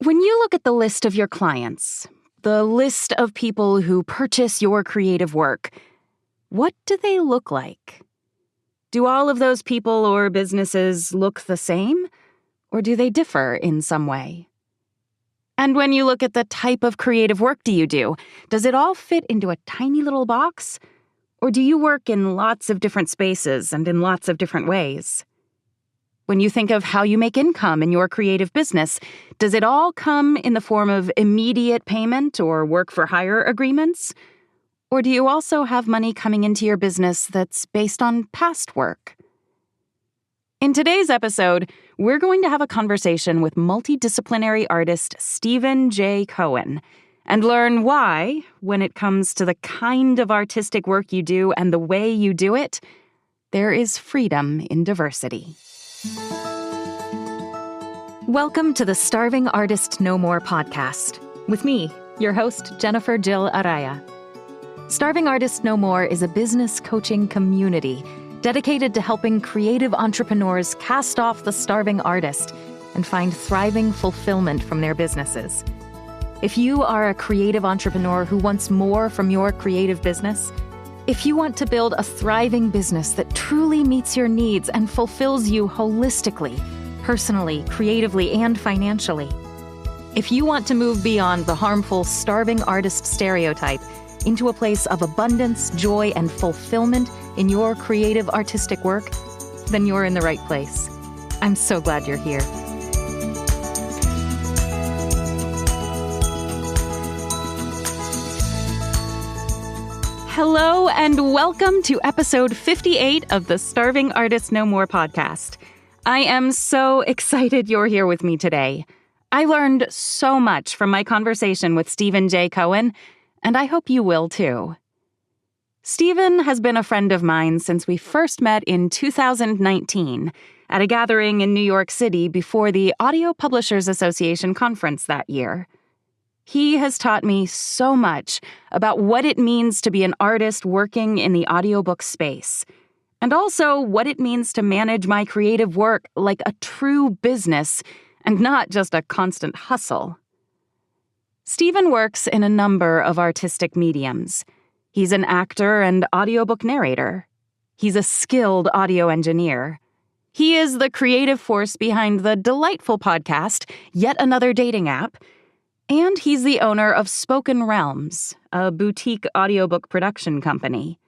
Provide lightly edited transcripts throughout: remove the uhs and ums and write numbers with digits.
When you look at the list of your clients, the list of people who purchase your creative work, what do they look like? Do all of those people or businesses look the same, or do they differ in some way? And when you look at the type of creative work you do, does it all fit into a tiny little box? Or do you work in lots of different spaces and in lots of different ways? When you think of how you make income in your creative business, does it all come in the form of immediate payment or work-for-hire agreements? Or do you also have money coming into your business that's based on past work? In today's episode, we're going to have a conversation with multi-disciplinary artist Steven Jay Cohen and learn why, when it comes to the kind of artistic work you do and the way you do it, there is freedom in diversity. Welcome to the Starving Artist No More podcast with me, your host, Jennifer Jill Araya. Starving Artist No More is a business coaching community dedicated to helping creative entrepreneurs cast off the starving artist and find thriving fulfillment from their businesses. If you are a creative entrepreneur who wants more from your creative business, if you want to build a thriving business that truly meets your needs and fulfills you holistically, personally, creatively, and financially, if you want to move beyond the harmful starving artist stereotype into a place of abundance, joy, and fulfillment in your creative artistic work, then you're in the right place. I'm so glad you're here. Hello and welcome to episode 58 of the Starving Artist No More podcast. I am so excited you're here with me today. I learned so much from my conversation with Steven Jay Cohen, and I hope you will too. Steven has been a friend of mine since we first met in 2019 at a gathering in New York City before the Audio Publishers Association conference that year. He has taught me so much about what it means to be an artist working in the audiobook space, and also what it means to manage my creative work like a true business and not just a constant hustle. Steven works in a number of artistic mediums. He's an actor and audiobook narrator. He's a skilled audio engineer. He is the creative force behind the delightful podcast, Yet Another Dating App, and he's the owner of Spoken Realms, a boutique audiobook production company.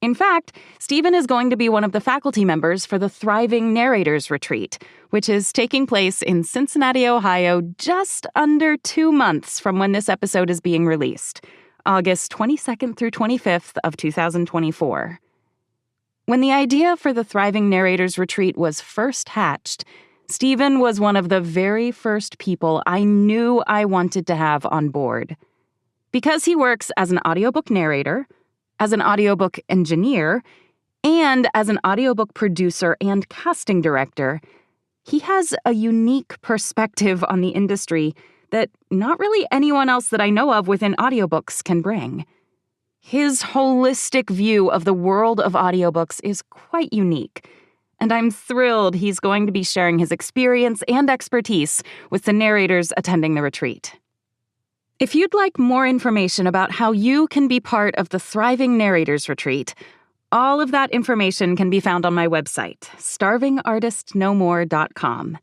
In fact, Steven is going to be one of the faculty members for the Thriving Narrators Retreat, which is taking place in Cincinnati, Ohio, just under 2 months from when this episode is being released, August 22nd through 25th of 2024. When the idea for the Thriving Narrators Retreat was first hatched, Steven was one of the very first people I knew I wanted to have on board. Because he works as an audiobook narrator, as an audiobook engineer, and as an audiobook producer and casting director, he has a unique perspective on the industry that not really anyone else that I know of within audiobooks can bring. His holistic view of the world of audiobooks is quite unique, and I'm thrilled he's going to be sharing his experience and expertise with the narrators attending the retreat. If you'd like more information about how you can be part of the Thriving Narrators Retreat, all of that information can be found on my website, starvingartistnomore.com.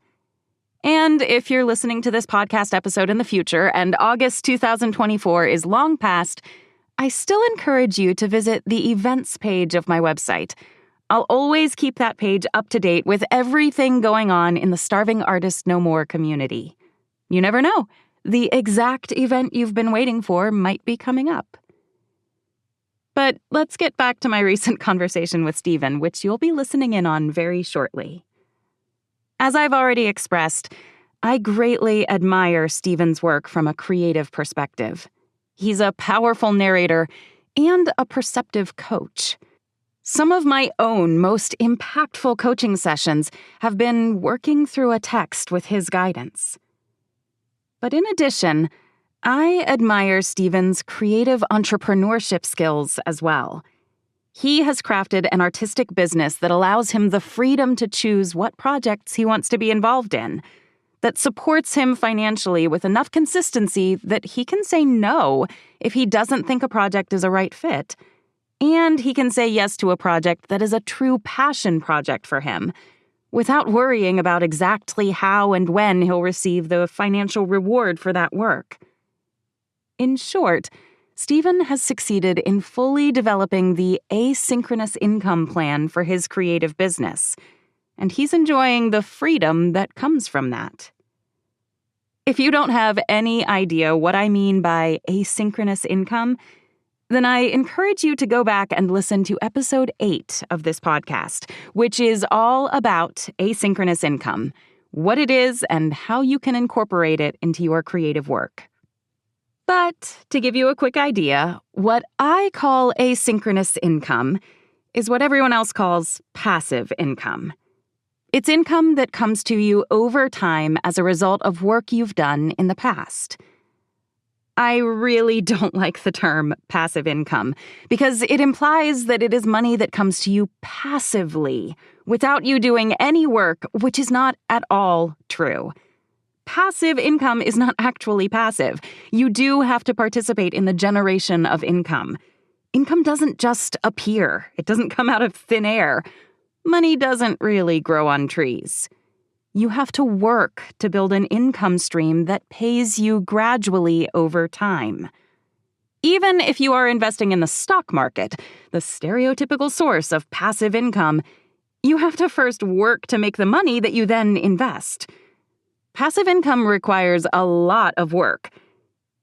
And if you're listening to this podcast episode in the future and August 2024 is long past, I still encourage you to visit the events page of my website. I'll always keep that page up to date with everything going on in the Starving Artist No More community. You never know. The exact event you've been waiting for might be coming up. But let's get back to my recent conversation with Steven, which you'll be listening in on very shortly. As I've already expressed, I greatly admire Steven's work from a creative perspective. He's a powerful narrator and a perceptive coach. Some of my own most impactful coaching sessions have been working through a text with his guidance. But in addition, I admire Steven's creative entrepreneurship skills as well. He has crafted an artistic business that allows him the freedom to choose what projects he wants to be involved in, that supports him financially with enough consistency that he can say no if he doesn't think a project is a right fit. And he can say yes to a project that is a true passion project for him, without worrying about exactly how and when he'll receive the financial reward for that work. In short, Steven has succeeded in fully developing the asynchronous income plan for his creative business, and he's enjoying the freedom that comes from that. If you don't have any idea what I mean by asynchronous income, then I encourage you to go back and listen to episode 8 of this podcast, which is all about asynchronous income, what it is, and how you can incorporate it into your creative work. But to give you a quick idea, what I call asynchronous income is what everyone else calls passive income. It's income that comes to you over time as a result of work you've done in the past. I really don't like the term passive income because it implies that it is money that comes to you passively without you doing any work, which is not at all true. Passive income is not actually passive. You do have to participate in the generation of income. Income doesn't just appear. It doesn't come out of thin air. Money doesn't really grow on trees. You have to work to build an income stream that pays you gradually over time. Even if you are investing in the stock market, the stereotypical source of passive income, you have to first work to make the money that you then invest. Passive income requires a lot of work.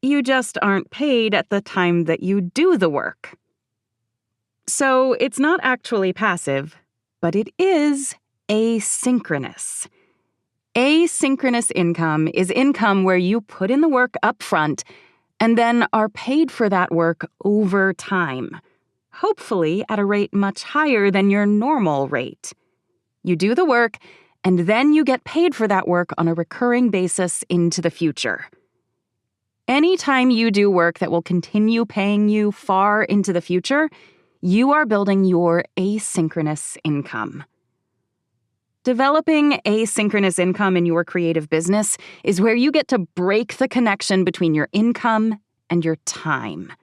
You just aren't paid at the time that you do the work. So it's not actually passive, but it is asynchronous. Asynchronous income is income where you put in the work up front and then are paid for that work over time, hopefully at a rate much higher than your normal rate. You do the work, and then you get paid for that work on a recurring basis into the future. Anytime you do work that will continue paying you far into the future, you are building your asynchronous income. Developing asynchronous income in your creative business is where you get to break the connection between your income and your time.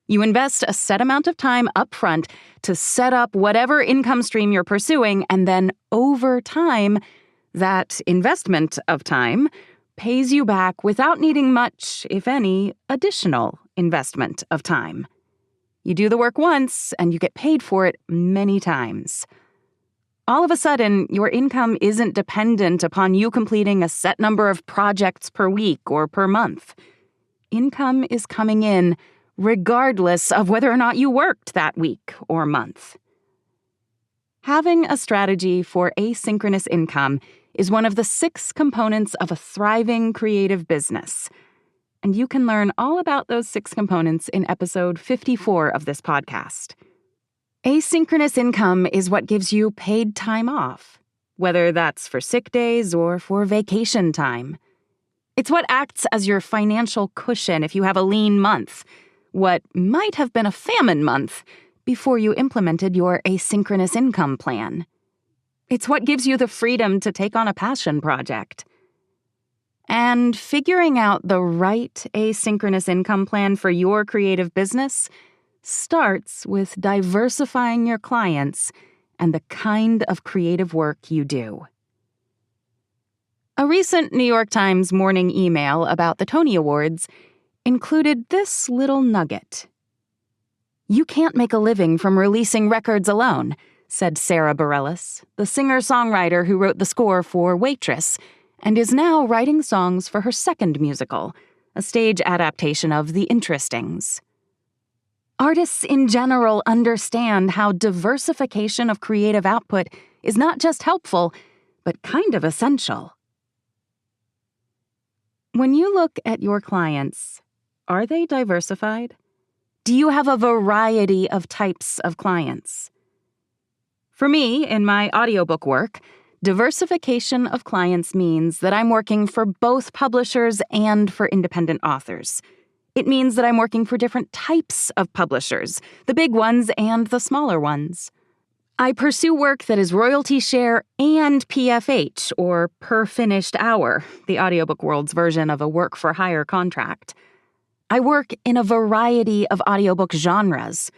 You invest a set amount of time up front to set up whatever income stream you're pursuing, and then over time, that investment of time pays you back without needing much, if any, additional investment of time. You do the work once, and you get paid for it many times. All of a sudden, your income isn't dependent upon you completing a set number of projects per week or per month. Income is coming in regardless of whether or not you worked that week or month. Having a strategy for asynchronous income is one of the 6 components of a thriving creative business. And you can learn all about those 6 components in episode 54 of this podcast. Asynchronous income is what gives you paid time off, whether that's for sick days or for vacation time. It's what acts as your financial cushion if you have a lean month, what might have been a famine month before you implemented your asynchronous income plan. It's what gives you the freedom to take on a passion project. And figuring out the right asynchronous income plan for your creative business starts with diversifying your clients and the kind of creative work you do. A recent New York Times morning email about the Tony Awards included this little nugget. "You can't make a living from releasing records alone," said Sarah Bareilles, the singer-songwriter who wrote the score for Waitress and is now writing songs for her second musical, a stage adaptation of The Interestings. Artists in general understand how diversification of creative output is not just helpful, but kind of essential. When you look at your clients, are they diversified? Do you have a variety of types of clients? For me, in my audiobook work, diversification of clients means that I'm working for both publishers and for independent authors. It means that I'm working for different types of publishers, the big ones and the smaller ones. I pursue work that is royalty share and PFH, or per finished hour, the audiobook world's version of a work-for-hire contract. I work in a variety of audiobook genres.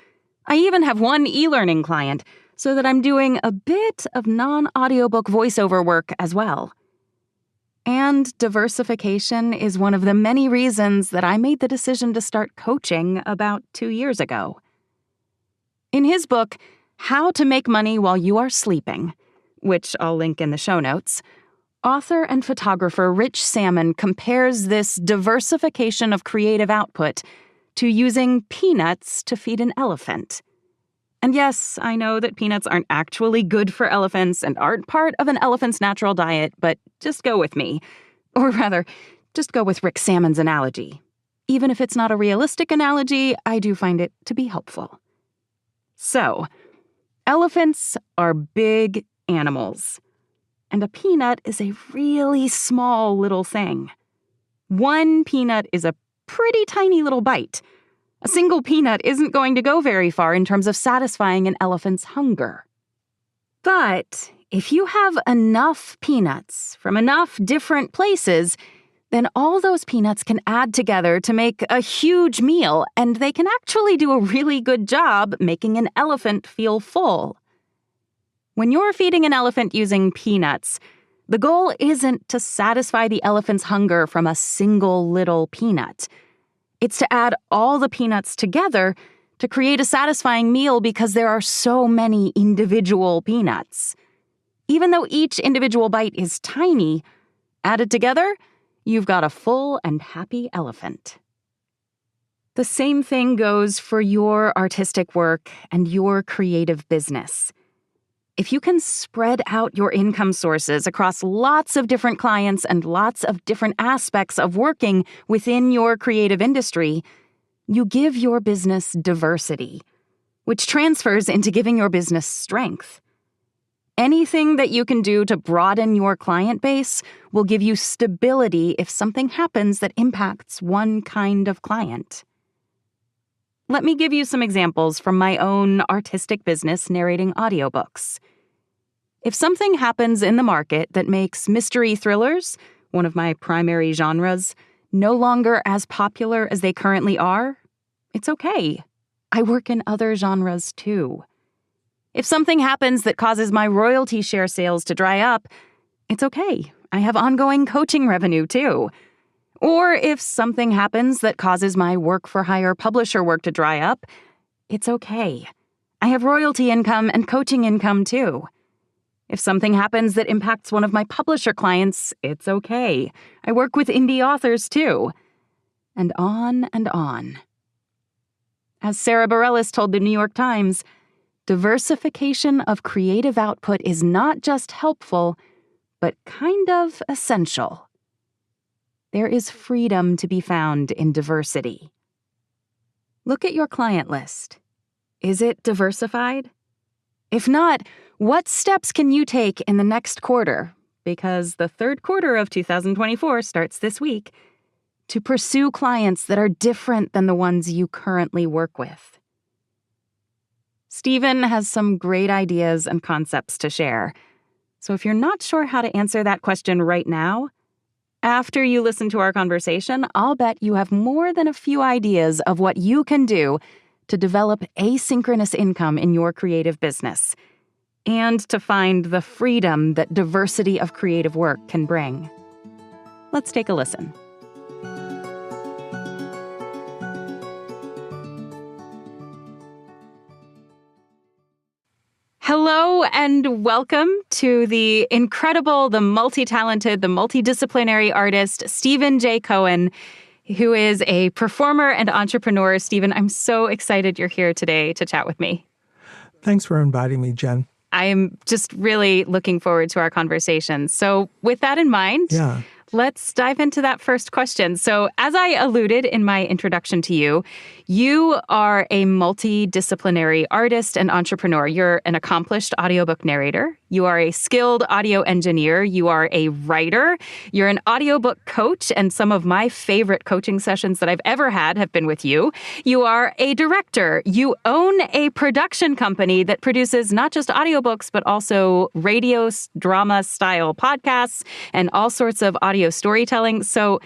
I even have one e-learning client, so that I'm doing a bit of non-audiobook voiceover work as well. And diversification is one of the many reasons that I made the decision to start coaching about 2 years ago. In his book, How to Make Money While You Are Sleeping, which I'll link in the show notes, author and photographer Rich Salmon compares this diversification of creative output to using peanuts to feed an elephant. And yes, I know that peanuts aren't actually good for elephants and aren't part of an elephant's natural diet, but just go with me. Or rather, just go with Rick Salmon's analogy. Even if it's not a realistic analogy, I do find it to be helpful. So, elephants are big animals, and a peanut is a really small little thing. One peanut is a pretty tiny little bite. A single peanut isn't going to go very far in terms of satisfying an elephant's hunger. But if you have enough peanuts from enough different places, then all those peanuts can add together to make a huge meal, and they can actually do a really good job making an elephant feel full. When you're feeding an elephant using peanuts, the goal isn't to satisfy the elephant's hunger from a single little peanut. It's to add all the peanuts together to create a satisfying meal because there are so many individual peanuts. Even though each individual bite is tiny, added together, you've got a full and happy elephant. The same thing goes for your artistic work and your creative business. If you can spread out your income sources across lots of different clients and lots of different aspects of working within your creative industry, you give your business diversity, which transfers into giving your business strength. Anything that you can do to broaden your client base will give you stability if something happens that impacts one kind of client. Let me give you some examples from my own artistic business narrating audiobooks. If something happens in the market that makes mystery thrillers, one of my primary genres, no longer as popular as they currently are, it's okay. I work in other genres too. If something happens that causes my royalty share sales to dry up, it's okay. I have ongoing coaching revenue too. Or if something happens that causes my work-for-hire publisher work to dry up, it's okay. I have royalty income and coaching income too. If something happens that impacts one of my publisher clients, it's okay. I work with indie authors too. And on and on. As Sarah Bareilles told the New York Times, diversification of creative output is not just helpful, but kind of essential. There is freedom to be found in diversity. Look at your client list. Is it diversified? If not, what steps can you take in the next quarter, because the third quarter of 2024 starts this week, to pursue clients that are different than the ones you currently work with? Steven has some great ideas and concepts to share. So if you're not sure how to answer that question right now, after you listen to our conversation, I'll bet you have more than a few ideas of what you can do to develop asynchronous income in your creative business and to find the freedom that diversity of creative work can bring. Let's take a listen. Hello and welcome to the incredible, the multi-talented, the multidisciplinary artist, Steven Jay Cohen, who is a performer and entrepreneur. Steven, I'm so excited you're here today to chat with me. Thanks for inviting me, Jen. I'm just really looking forward to our conversation. So with that in mind, let's dive into that first question. So as I alluded in my introduction to you, you are a multidisciplinary artist and entrepreneur. You're an accomplished audiobook narrator. You are a skilled audio engineer. You are a writer. You're an audiobook coach, and some of my favorite coaching sessions that I've ever had have been with you. You are a director. You own a production company that produces not just audiobooks, but also radio drama style podcasts and all sorts of audio storytelling. So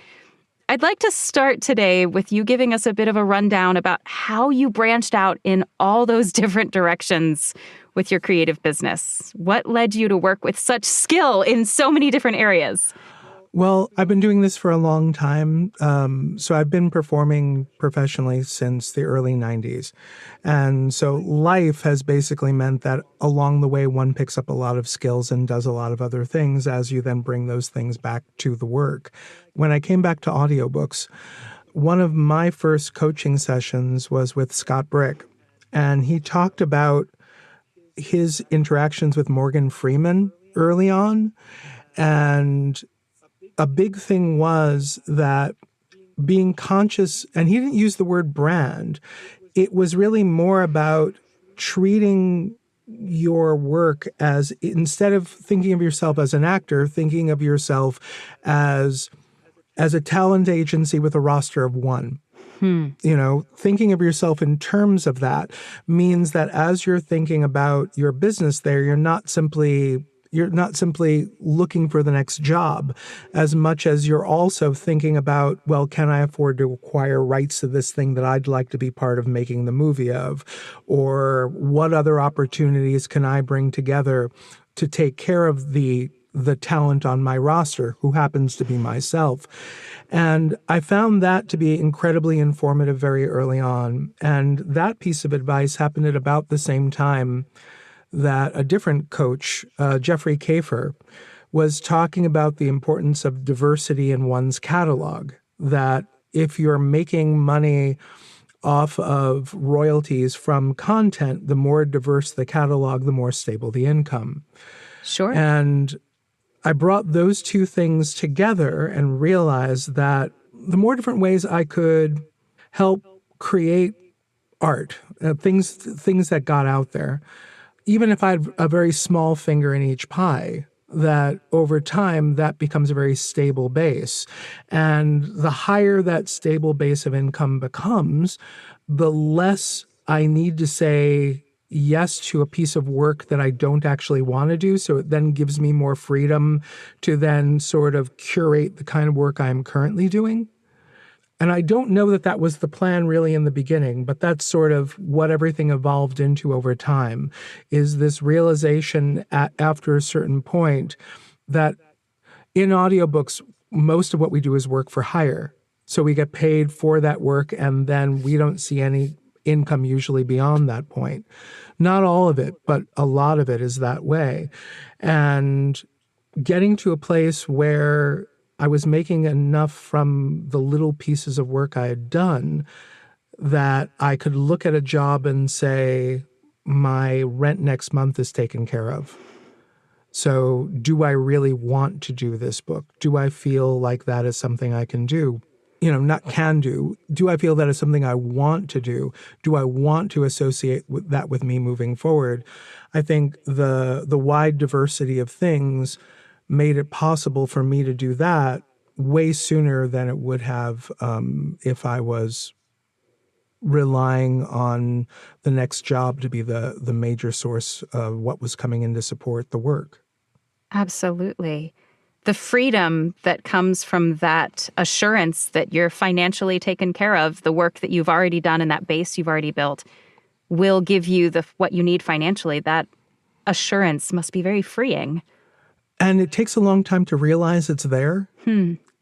I'd like to start today with you giving us a bit of a rundown about how you branched out in all those different directions with your creative business. What led you to work with such skill in so many different areas? Well, I've been doing this for a long time. So I've been performing professionally since the early 90s. And so life has basically meant that along the way, one picks up a lot of skills and does a lot of other things as you then bring those things back to the work. When I came back to audiobooks, one of my first coaching sessions was with Scott Brick. And he talked about his interactions with Morgan Freeman early on. And a big thing was that being conscious, and he didn't use the word brand, it was really more about treating your work as, instead of thinking of yourself as an actor, thinking of yourself as a talent agency with a roster of one. Thinking of yourself in terms of that means that as you're thinking about your business there, you're not simply looking for the next job as much as you're also thinking about, well, can I afford to acquire rights to this thing that I'd like to be part of making the movie of? Or what other opportunities can I bring together to take care of the talent on my roster, who happens to be myself? And I found that to be incredibly informative very early on. And that piece of advice happened at about the same time that a different coach, Jeffrey Kafer, was talking about the importance of diversity in one's catalog, that if you're making money off of royalties from content, the more diverse the catalog, the more stable the income. Sure. And I brought those two things together and realized that the more different ways I could help create art, things that got out there, even if I had a very small finger in each pie, that over time, that becomes a very stable base. And the higher that stable base of income becomes, the less I need to say yes to a piece of work that I don't actually want to do. So it then gives me more freedom to then sort of curate the kind of work I'm currently doing. And I don't know that that was the plan really in the beginning, but that's sort of what everything evolved into over time, is this realization after a certain point that in audiobooks, most of what we do is work for hire. So we get paid for that work, and then we don't see any income usually beyond that point. Not all of it, but a lot of it is that way. And getting to a place where I was making enough from the little pieces of work I had done that I could look at a job and say, my rent next month is taken care of. So do I really want to do this book? Do I feel like that is something I can do? Not can do. Do I feel that is something I want to do? Do I want to associate that with me moving forward? I think the wide diversity of things made it possible for me to do that way sooner than it would have if I was relying on the next job to be the major source of what was coming in to support the work. Absolutely. The freedom that comes from that assurance that you're financially taken care of, the work that you've already done and that base you've already built will give you what you need financially. That assurance must be very freeing. And it takes a long time to realize it's there.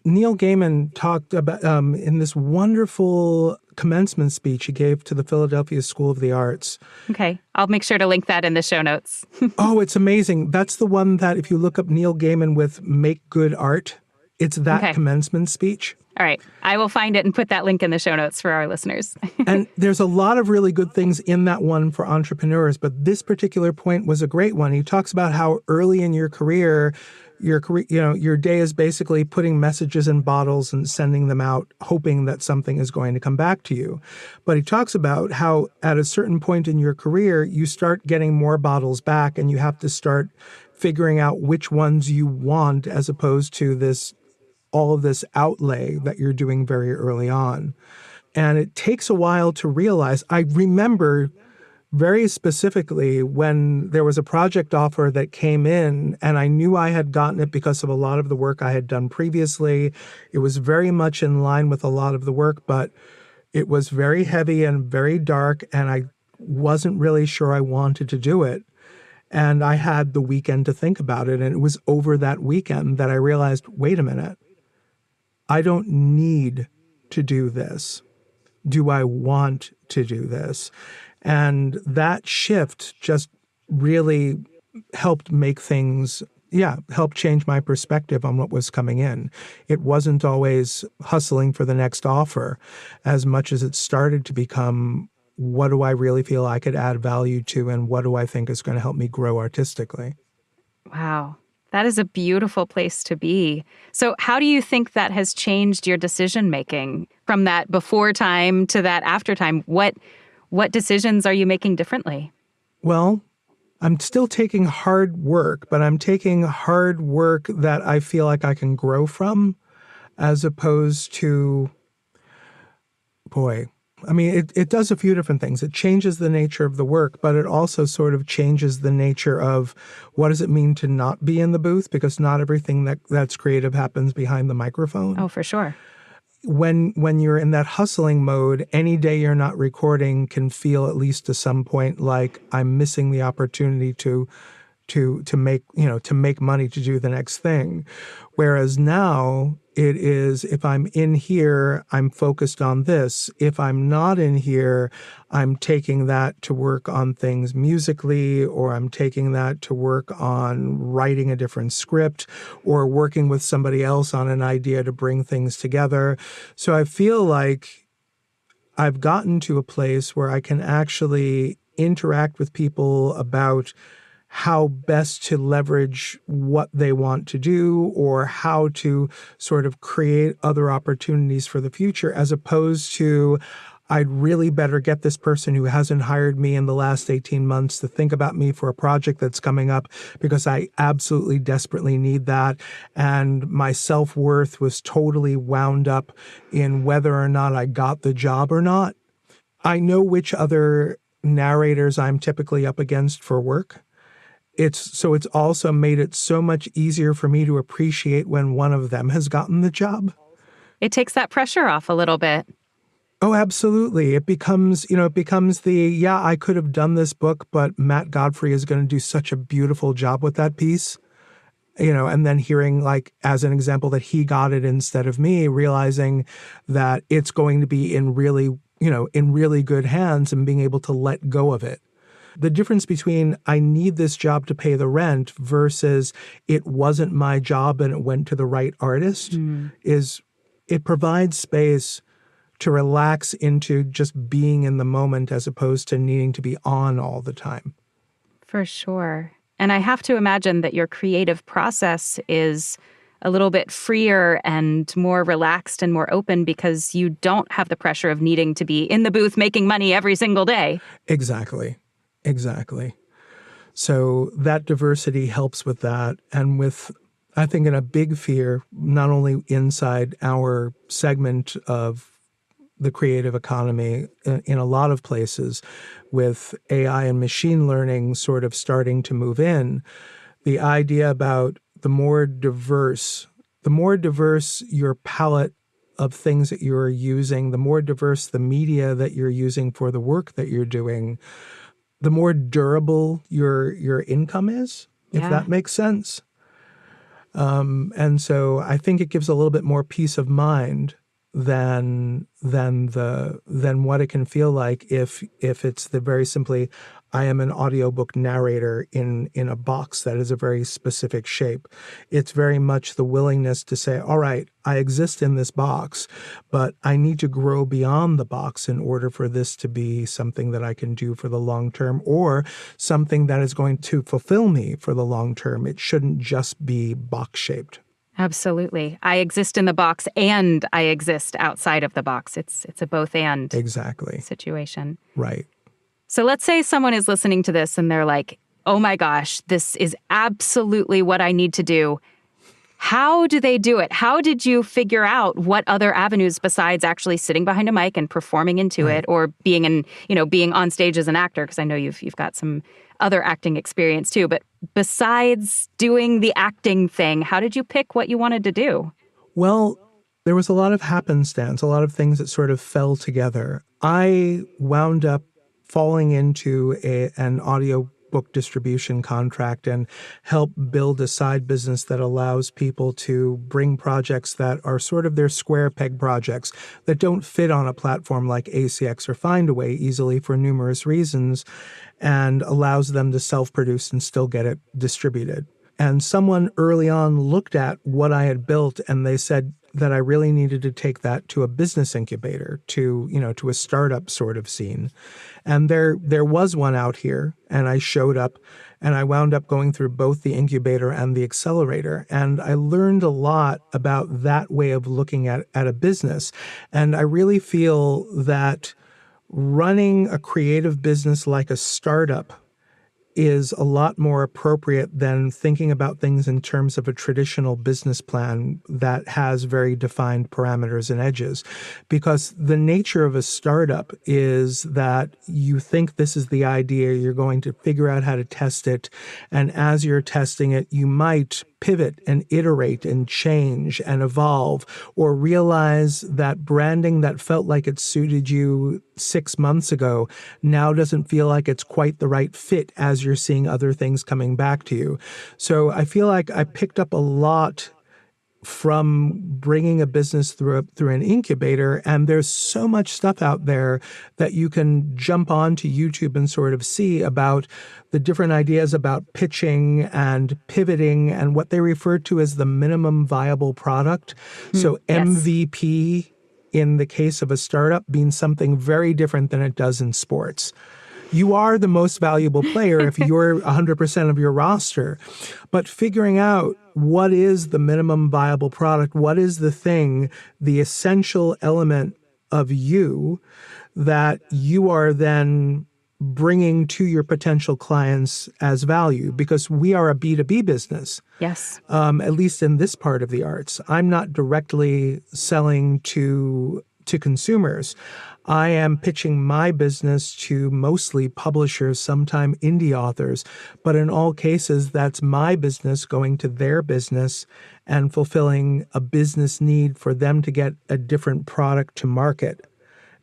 Neil Gaiman talked about in this wonderful commencement speech he gave to the Philadelphia School of the Arts. Okay. I'll make sure to link that in the show notes. Oh, it's amazing. That's the one that if you look up Neil Gaiman with Make Good Art, it's that commencement speech. All right. I will find it and put that link in the show notes for our listeners. And there's a lot of really good things in that one for entrepreneurs, but this particular point was a great one. He talks about how early in your career, your day is basically putting messages in bottles and sending them out, hoping that something is going to come back to you. But he talks about how at a certain point in your career, you start getting more bottles back and you have to start figuring out which ones you want as opposed to all of this outlay that you're doing very early on. And it takes a while to realize. I remember very specifically when there was a project offer that came in, and I knew I had gotten it because of a lot of the work I had done previously. It was very much in line with a lot of the work, but it was very heavy and very dark, and I wasn't really sure I wanted to do it. And I had the weekend to think about it, and it was over that weekend that I realized, wait a minute, I don't need to do this. Do I want to do this? And that shift just really helped make things, helped change my perspective on what was coming in. It wasn't always hustling for the next offer as much as it started to become, what do I really feel I could add value to, and what do I think is going to help me grow artistically? Wow. That is a beautiful place to be. So how do you think that has changed your decision-making from that before time to that after time? What decisions are you making differently? Well, I'm still taking hard work, but I'm taking hard work that I feel like I can grow from, as opposed to, it does a few different things. It changes the nature of the work, but it also sort of changes the nature of what does it mean to not be in the booth, because not everything that's creative happens behind the microphone. Oh, for sure. When you're in that hustling mode, any day you're not recording can feel, at least to some point, like I'm missing the opportunity to make money to do the next thing. Whereas now it is, if I'm in here, I'm focused on this. If I'm not in here, I'm taking that to work on things musically, or I'm taking that to work on writing a different script, or working with somebody else on an idea to bring things together. So I feel like I've gotten to a place where I can actually interact with people about how best to leverage what they want to do, or how to sort of create other opportunities for the future, as opposed to, I'd really better get this person who hasn't hired me in the last 18 months to think about me for a project that's coming up because I absolutely desperately need that. And my self-worth was totally wound up in whether or not I got the job or not. I know which other narrators I'm typically up against for work. It's also made it so much easier for me to appreciate when one of them has gotten the job. It takes that pressure off a little bit. Oh, absolutely. It becomes I could have done this book, but Matt Godfrey is going to do such a beautiful job with that piece. And then hearing, like, as an example, that he got it instead of me, realizing that it's going to be in really good hands, and being able to let go of it. The difference between I need this job to pay the rent versus it wasn't my job and it went to the right artist is it provides space to relax into just being in the moment, as opposed to needing to be on all the time. For sure. And I have to imagine that your creative process is a little bit freer and more relaxed and more open because you don't have the pressure of needing to be in the booth making money every single day. Exactly. So that diversity helps with that. And with, I think, in a big fear, not only inside our segment of the creative economy, in a lot of places, with AI and machine learning sort of starting to move in, the idea about the more diverse your palette of things that you're using, the more diverse the media that you're using for the work that you're doing, the more durable your income is, if that makes sense. And so I think it gives a little bit more peace of mind than what it can feel like if it's the very simply, I am an audiobook narrator in a box that is a very specific shape. It's very much the willingness to say, all right, I exist in this box, but I need to grow beyond the box in order for this to be something that I can do for the long term, or something that is going to fulfill me for the long term. It shouldn't just be box shaped. Absolutely. I exist in the box and I exist outside of the box. It's a both and exactly situation. Right. So let's say someone is listening to this and they're like, oh my gosh, this is absolutely what I need to do. How do they do it? How did you figure out what other avenues besides actually sitting behind a mic and performing into Right. it, or being on stage as an actor? Because I know you've got some other acting experience too. But besides doing the acting thing, how did you pick what you wanted to do? Well, there was a lot of happenstance, a lot of things that sort of fell together. I wound up falling into an audiobook distribution contract and help build a side business that allows people to bring projects that are sort of their square peg projects that don't fit on a platform like ACX or Findaway easily for numerous reasons, and allows them to self-produce and still get it distributed. And someone early on looked at what I had built and they said that I really needed to take that to a business incubator, to a startup sort of scene. And there was one out here, and I showed up, and I wound up going through both the incubator and the accelerator. And I learned a lot about that way of looking at a business. And I really feel that running a creative business like a startup is a lot more appropriate than thinking about things in terms of a traditional business plan that has very defined parameters and edges. Because the nature of a startup is that you think this is the idea, you're going to figure out how to test it, and as you're testing it, you might pivot and iterate and change and evolve, or realize that branding that felt like it suited you 6 months ago now doesn't feel like it's quite the right fit as you're seeing other things coming back to you. So I feel like I picked up a lot from bringing a business through an incubator, and there's so much stuff out there that you can jump onto YouTube and sort of see about the different ideas about pitching and pivoting and what they refer to as the minimum viable product. So Yes. MVP in the case of a startup means something very different than it does in sports. You are the most valuable player if you're 100% of your roster. But figuring out what is the minimum viable product, what is the thing, the essential element of you that you are then bringing to your potential clients as value, because we are a B2B business. Yes. At least in this part of the arts. I'm not directly selling to consumers. I am pitching my business to mostly publishers, sometimes indie authors, but in all cases, that's my business going to their business and fulfilling a business need for them to get a different product to market.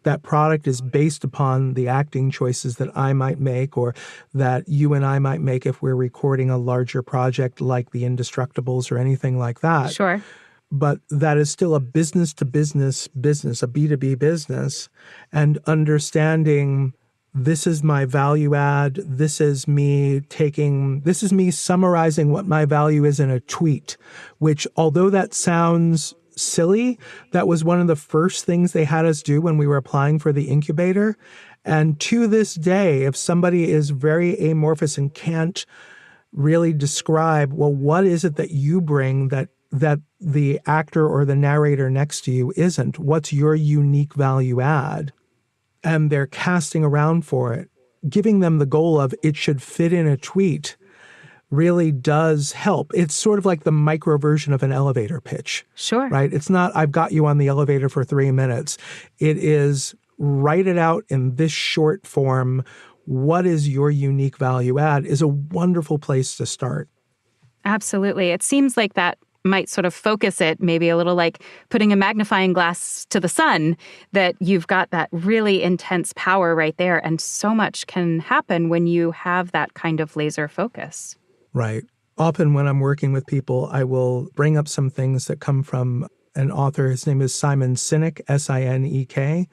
That product is based upon the acting choices that I might make, or that you and I might make if we're recording a larger project like The Indestructibles or anything like that. Sure. But that is still a business-to-business business, a B2B business, and understanding this is my value add, this is me summarizing what my value is in a tweet, which, although that sounds silly, that was one of the first things they had us do when we were applying for the incubator. And to this day, if somebody is very amorphous and can't really describe, well, what is it that you bring that the actor or the narrator next to you isn't? What's your unique value add? And they're casting around for it. Giving them the goal of it should fit in a tweet really does help. It's sort of like the micro version of an elevator pitch. Sure. Right? It's not, I've got you on the elevator for 3 minutes. It is, write it out in this short form. What is your unique value add is a wonderful place to start. Absolutely. It seems like that might sort of focus it, maybe a little like putting a magnifying glass to the sun, that you've got that really intense power right there. And so much can happen when you have that kind of laser focus. Right. Often when I'm working with people, I will bring up some things that come from an author. His name is Simon Sinek, Sinek.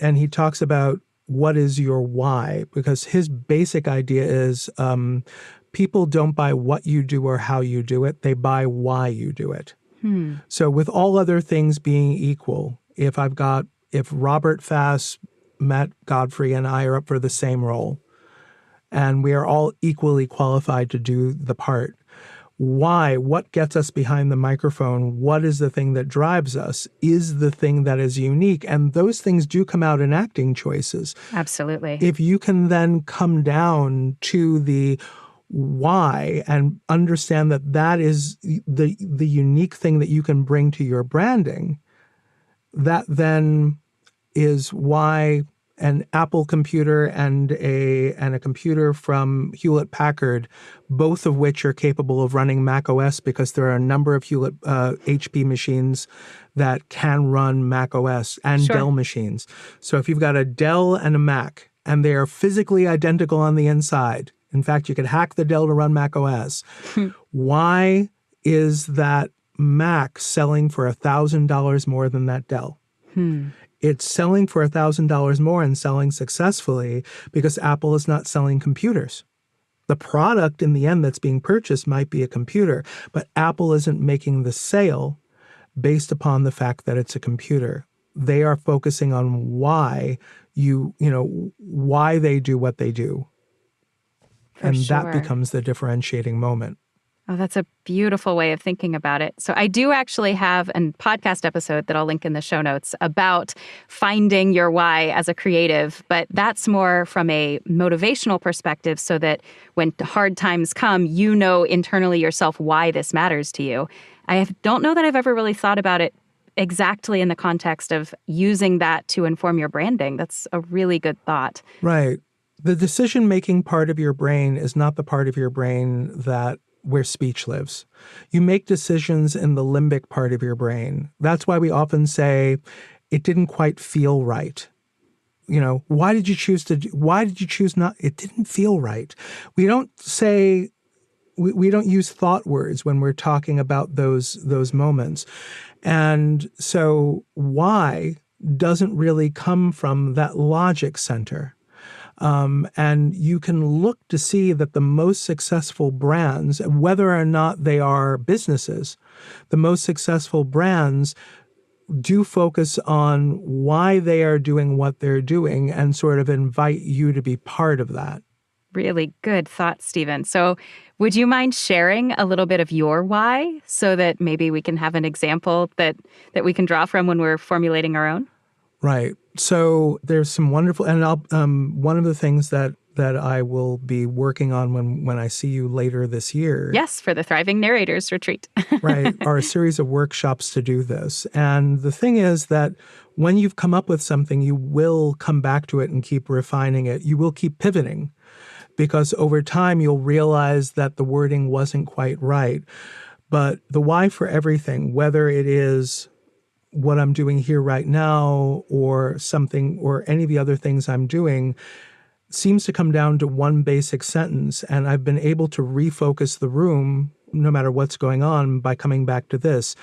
And he talks about what is your why, because his basic idea is people don't buy what you do or how you do it. They buy why you do it. So with all other things being equal, if Robert Fass, Matt Godfrey, and I are up for the same role, and we are all equally qualified to do the part, why? What gets us behind the microphone? What is the thing that drives us? Is the thing that is unique. And those things do come out in acting choices. Absolutely. If you can then come down to the why and understand that that is the unique thing that you can bring to your branding, that then is why an Apple computer and a computer from Hewlett Packard, both of which are capable of running Mac OS, because there are a number of Hewlett HP machines that can run Mac OS, and Sure. Dell machines. So if you've got a Dell and a Mac, and they are physically identical on the inside, in fact, you could hack the Dell to run Mac OS. Why is that Mac selling for $1,000 more than that Dell? It's selling for $1,000 more and selling successfully because Apple is not selling computers. The product in the end that's being purchased might be a computer, but Apple isn't making the sale based upon the fact that it's a computer. They are focusing on why why they do what they do. For and sure. that becomes the differentiating moment. Oh, that's a beautiful way of thinking about it. So I do actually have a podcast episode that I'll link in the show notes about finding your why as a creative, but that's more from a motivational perspective so that when hard times come, you know internally yourself why this matters to you. Don't know that I've ever really thought about it exactly in the context of using that to inform your branding. That's a really good thought. Right. The decision-making part of your brain is not the part of your brain where speech lives. You make decisions in the limbic part of your brain. That's why we often say, it didn't quite feel right. Why did you choose not? It didn't feel right. We don't say, we don't use thought words when we're talking about those moments. And so why doesn't really come from that logic center. And you can look to see that the most successful brands, whether or not they are businesses, the most successful brands do focus on why they are doing what they're doing and sort of invite you to be part of that. Really good thought, Steven. So would you mind sharing a little bit of your why so that maybe we can have an example that we can draw from when we're formulating our own? Right. So there's some wonderful, and one of the things that I will be working on when I see you later this year. Yes, for the Thriving Narrators Retreat. Right, are a series of workshops to do this. And the thing is that when you've come up with something, you will come back to it and keep refining it. You will keep pivoting because over time you'll realize that the wording wasn't quite right. But the why for everything, whether it is what I'm doing here right now or something or any of the other things I'm doing, seems to come down to one basic sentence. And I've been able to refocus the room, no matter what's going on, by coming back to this.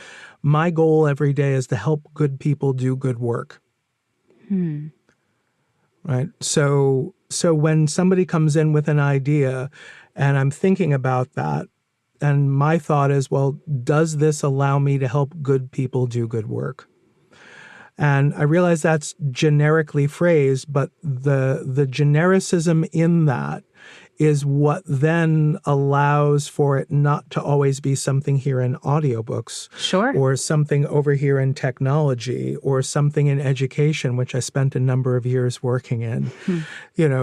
My goal every day is to help good people do good work. Right? So when somebody comes in with an idea and I'm thinking about that, and my thought is, well, does this allow me to help good people do good work? And I realize that's generically phrased, but the genericism in that is what then allows for it not to always be something here in audiobooks. Sure. Or something over here in technology or something in education, which I spent a number of years working in.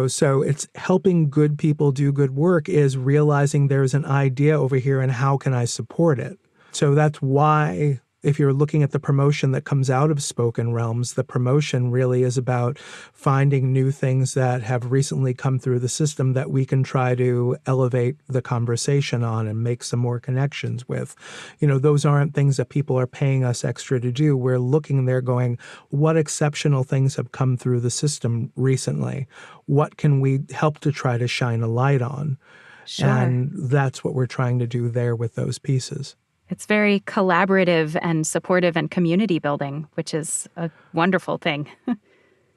So it's helping good people do good work is realizing there's an idea over here and how can I support it? So that's why, if you're looking at the promotion that comes out of Spoken Realms, the promotion really is about finding new things that have recently come through the system that we can try to elevate the conversation on and make some more connections with. Those aren't things that people are paying us extra to do. We're looking there going, what exceptional things have come through the system recently? What can we help to try to shine a light on? Sure. And that's what we're trying to do there with those pieces. It's very collaborative and supportive and community building, which is a wonderful thing.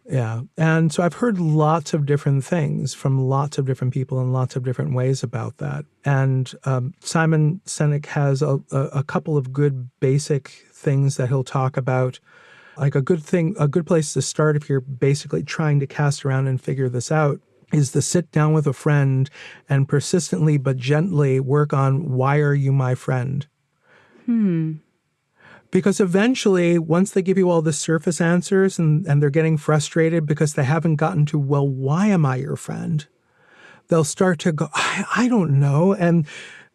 Yeah. And so I've heard lots of different things from lots of different people in lots of different ways about that. And Simon Sinek has a couple of good basic things that he'll talk about. Like a good place to start if you're basically trying to cast around and figure this out is to sit down with a friend and persistently but gently work on, why are you my friend? Because eventually, once they give you all the surface answers and they're getting frustrated because they haven't gotten to, well, why am I your friend? they'll start to go, I don't know. And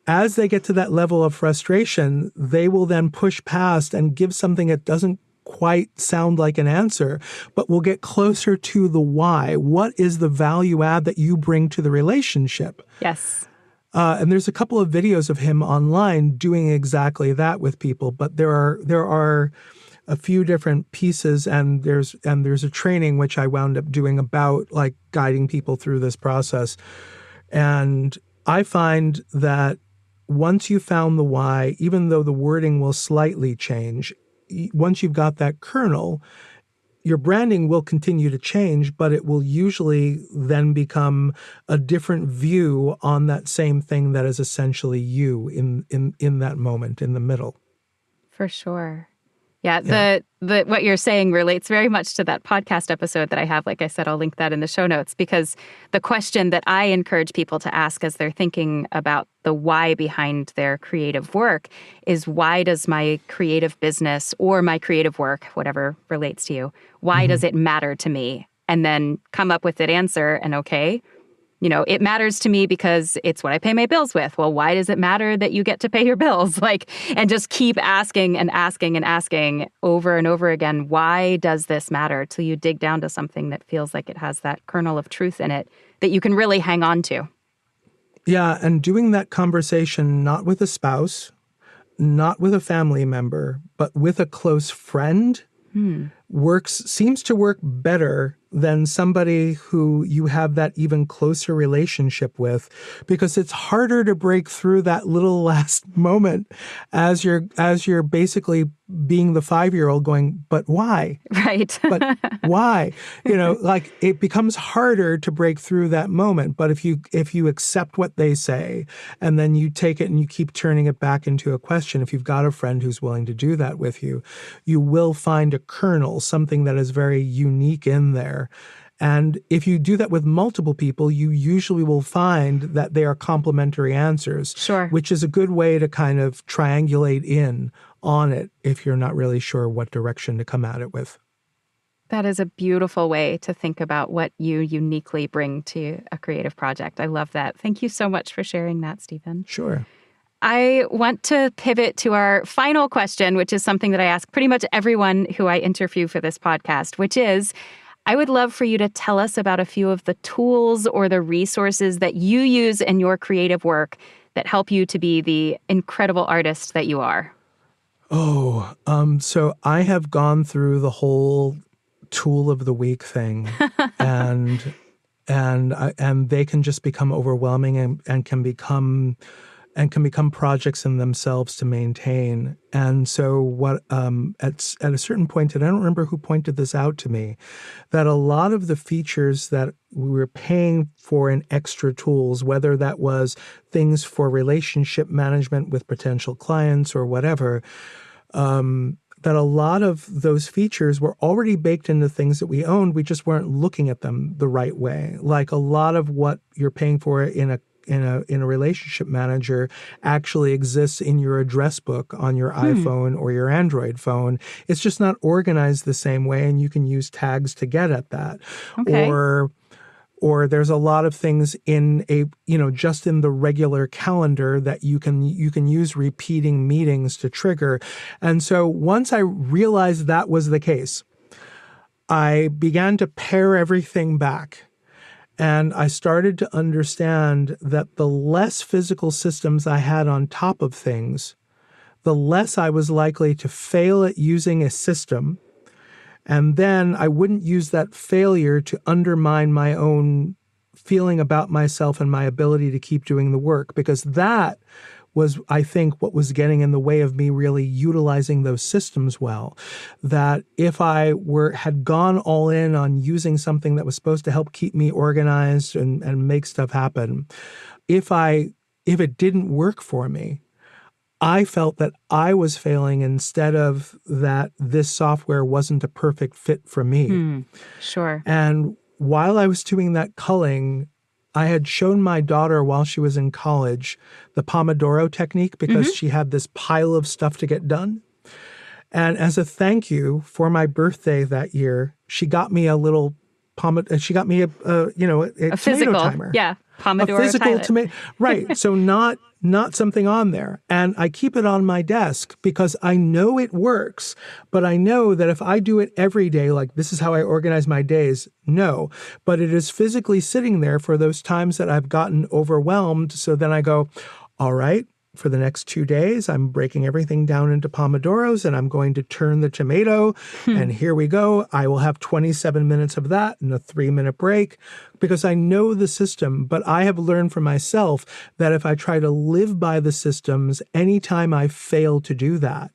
as they get to that level of frustration, they will then push past and give something that doesn't quite sound like an answer, but will get closer to the why. What is the value add that you bring to the relationship? Yes. And there's a couple of videos of him online doing exactly that with people, but there are a few different pieces, and there's a training which I wound up doing about like guiding people through this process. And I find that once you've found the why, even though the wording will slightly change, once you've got that kernel, your branding will continue to change, but it will usually then become a different view on that same thing that is essentially you in that moment, in the middle. For sure. Yeah, the what you're saying relates very much to that podcast episode that I have. Like I said, I'll link that in the show notes, because the question that I encourage people to ask as they're thinking about the why behind their creative work is, why does my creative business or my creative work, whatever relates to you, why does it matter to me? And then come up with that answer. And okay, it matters to me because it's what I pay my bills with. Well, why does it matter that you get to pay your bills? And just keep asking and asking and asking over and over again, why does this matter? Till you dig down to something that feels like it has that kernel of truth in it that you can really hang on to. Yeah, and doing that conversation not with a spouse, not with a family member, but with a close friend seems to work better than somebody who you have that even closer relationship with, because it's harder to break through that little last moment as you're basically being the 5-year-old going, but why? Right. But why? Like it becomes harder to break through that moment. But if you accept what they say and then you take it and you keep turning it back into a question, if you've got a friend who's willing to do that with you, you will find a kernel, something that is very unique in there. And if you do that with multiple people, you usually will find that they are complementary answers, sure, which is a good way to kind of triangulate in on it if you're not really sure what direction to come at it with. That is a beautiful way to think about what you uniquely bring to a creative project. I love that. Thank you so much for sharing that, Steven. Sure. I want to pivot to our final question, which is something that I ask pretty much everyone who I interview for this podcast, which is, I would love for you to tell us about a few of the tools or the resources that you use in your creative work that help you to be the incredible artist that you are. So I have gone through the whole tool of the week thing, and they can just become overwhelming and can become projects in themselves to maintain. And so what at a certain point, and I don't remember who pointed this out to me, that a lot of the features that we were paying for in extra tools, whether that was things for relationship management with potential clients or whatever, that a lot of those features were already baked into things that we owned. We just weren't looking at them the right way. Like a lot of what you're paying for in a relationship manager actually exists in your address book on your iPhone or your Android phone. It's just not organized the same way, and you can use tags to get at that. Okay. Or there's a lot of things in just in the regular calendar that you can use repeating meetings to trigger. And so once I realized that was the case, I began to pare everything back. And I started to understand that the less physical systems I had on top of things, the less I was likely to fail at using a system. And then I wouldn't use that failure to undermine my own feeling about myself and my ability to keep doing the work, because that was, I think, what was getting in the way of me really utilizing those systems well. That if I had gone all in on using something that was supposed to help keep me organized and make stuff happen, if it didn't work for me, I felt that I was failing instead of that this software wasn't a perfect fit for me. Sure. And while I was doing that culling, I had shown my daughter while she was in college the Pomodoro technique because she had this pile of stuff to get done. And as a thank you for my birthday that year, she got me a little she got me a physical tomato timer. Yeah. Pomodoro a physical toilet. Right. So not something on there. And I keep it on my desk because I know it works, but I know that if I do it every day, like this is how I organize my days, no. But it is physically sitting there for those times that I've gotten overwhelmed. So then I go, all right, for the next 2 days, I'm breaking everything down into Pomodoros and I'm going to turn the tomato. And here we go. I will have 27 minutes of that and a 3-minute break because I know the system. But I have learned for myself that if I try to live by the systems, anytime I fail to do that,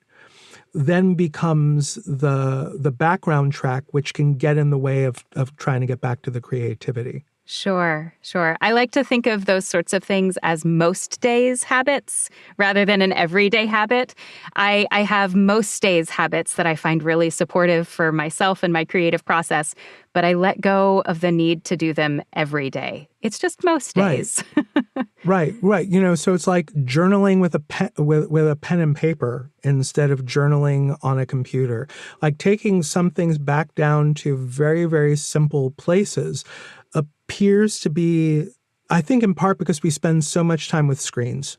then becomes the background track, which can get in the way of trying to get back to the creativity. Sure. I like to think of those sorts of things as most days habits rather than an everyday habit. I have most days habits that I find really supportive for myself and my creative process, but I let go of the need to do them every day. It's just most days. Right. So it's like journaling with a pen and paper instead of journaling on a computer. Like taking some things back down to very, very simple places appears to be, I think in part because we spend so much time with screens.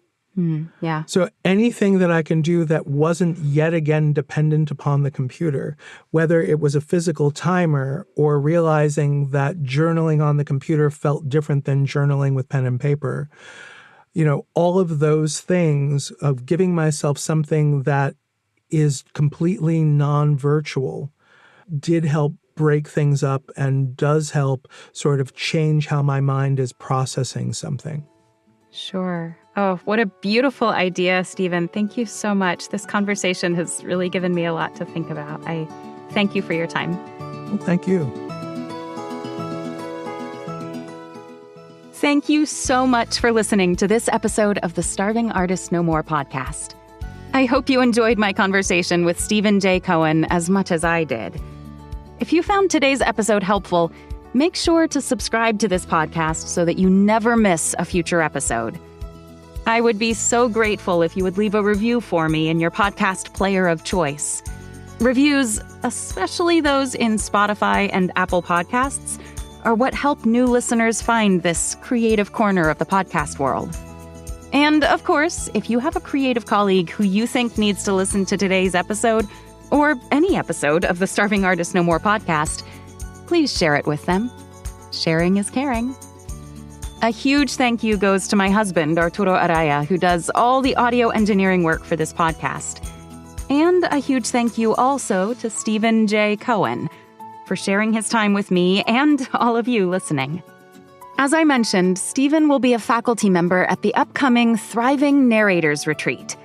Yeah. So anything that I can do that wasn't yet again dependent upon the computer, whether it was a physical timer or realizing that journaling on the computer felt different than journaling with pen and paper, all of those things of giving myself something that is completely non-virtual did help break things up and does help sort of change how my mind is processing something. Sure. Oh, what a beautiful idea, Steven. Thank you so much. This conversation has really given me a lot to think about. I thank you for your time. Well, thank you. Thank you so much for listening to this episode of the Starving Artist No More podcast. I hope you enjoyed my conversation with Steven Jay Cohen as much as I did. If you found today's episode helpful, make sure to subscribe to this podcast so that you never miss a future episode. I would be so grateful if you would leave a review for me in your podcast player of choice. Reviews, especially those in Spotify and Apple Podcasts, are what help new listeners find this creative corner of the podcast world. And, of course, if you have a creative colleague who you think needs to listen to today's episode, or any episode of the Starving Artist No More podcast, please share it with them. Sharing is caring. A huge thank you goes to my husband, Arturo Araya, who does all the audio engineering work for this podcast. And a huge thank you also to Steven Jay Cohen for sharing his time with me and all of you listening. As I mentioned, Steven will be a faculty member at the upcoming Thriving Narrators Retreat,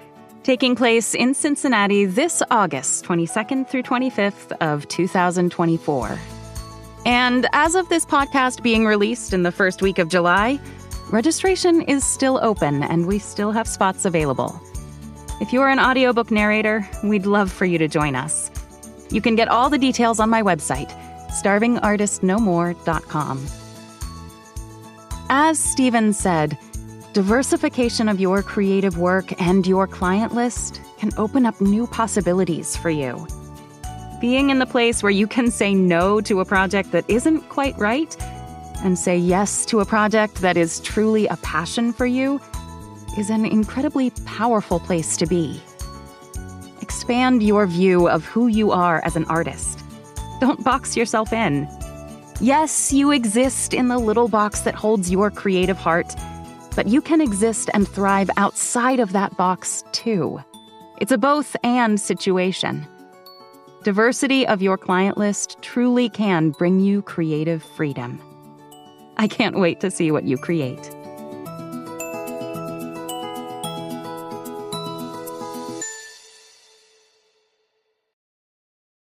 taking place in Cincinnati this August 22nd through 25th of 2024. And as of this podcast being released in the first week of July, registration is still open and we still have spots available. If you're an audiobook narrator, we'd love for you to join us. You can get all the details on my website, starvingartistnomore.com. As Steven said, diversification of your creative work and your client list can open up new possibilities for you. Being in the place where you can say no to a project that isn't quite right and say yes to a project that is truly a passion for you is an incredibly powerful place to be. Expand your view of who you are as an artist. Don't box yourself in. Yes, you exist in the little box that holds your creative heart, but you can exist and thrive outside of that box, too. It's a both-and situation. Diversity of your client list truly can bring you creative freedom. I can't wait to see what you create.